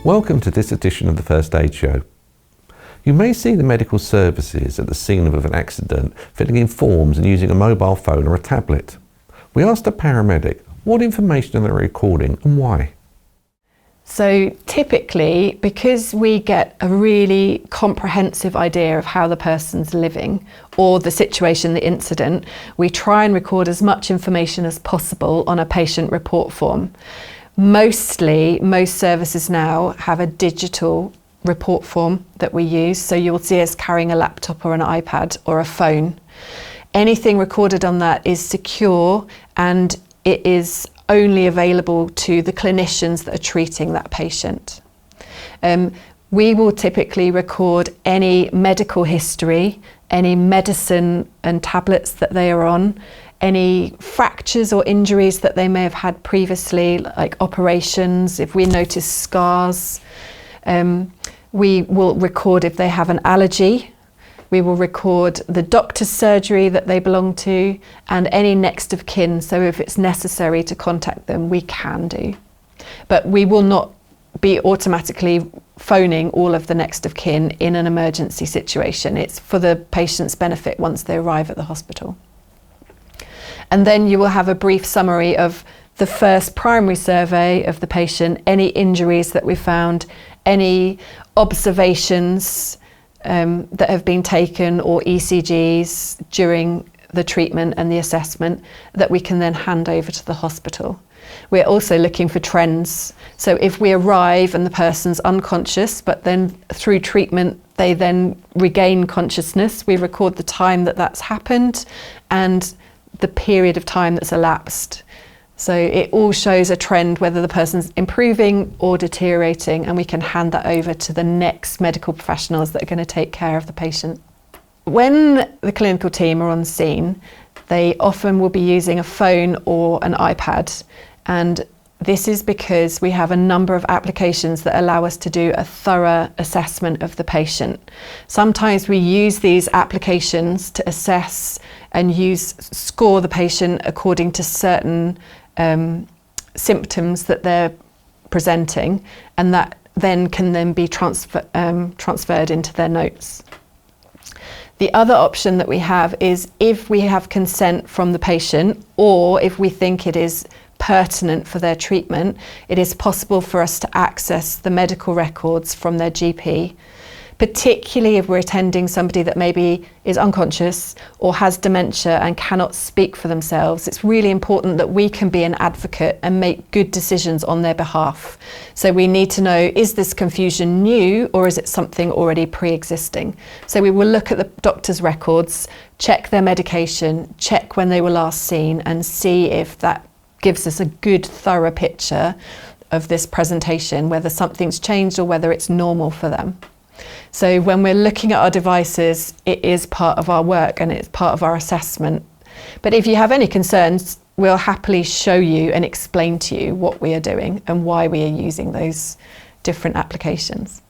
Welcome to this edition of the First Aid Show. You may see the medical services at the scene of an accident filling in forms and using a mobile phone or a tablet. We asked a paramedic what information are they recording and why. So typically, because we get a really comprehensive idea of how the person's living or the situation, the incident, we try and record as much information as possible on a patient report form. Most services now have a digital report form that we use, so you'll see us carrying a laptop or an iPad or a phone. Anything recorded on that is secure and it is only available to the clinicians that are treating that patient. We will typically record any medical history, any medicine and tablets that they are on, any fractures or injuries that they may have had previously, like operations, if we notice scars. We will record if they have an allergy. We will record the doctor's surgery that they belong to and any next of kin. So if it's necessary to contact them, we can do. But we will not be automatically phoning all of the next of kin in an emergency situation. It's for the patient's benefit once they arrive at the hospital. And then you will have a brief summary of the first primary survey of the patient, any injuries that we found, any observations that have been taken or ECGs during the treatment and the assessment that we can then hand over to the hospital. We're also looking for trends. So if we arrive and the person's unconscious, but then through treatment they then regain consciousness, we record the time that that's happened and the period of time that's elapsed. So it all shows a trend, whether the person's improving or deteriorating, and we can hand that over to the next medical professionals that are going to take care of the patient. When the clinical team are on scene, they often will be using a phone or an iPad, and this is because we have a number of applications that allow us to do a thorough assessment of the patient. Sometimes we use these applications to assess and score the patient according to certain symptoms that they're presenting, and that then can be transferred into their notes. The other option that we have is if we have consent from the patient, or if we think it is pertinent for their treatment, it is possible for us to access the medical records from their GP, particularly if we're attending somebody that maybe is unconscious or has dementia and cannot speak for themselves. It's really important that we can be an advocate and make good decisions on their behalf. So we need to know, is this confusion new or is it something already pre-existing? So we will look at the doctor's records, check their medication, check when they were last seen, and see if that gives us a good thorough picture of this presentation, whether something's changed or whether it's normal for them. So when we're looking at our devices, it is part of our work and it's part of our assessment. But if you have any concerns, we'll happily show you and explain to you what we are doing and why we are using those different applications.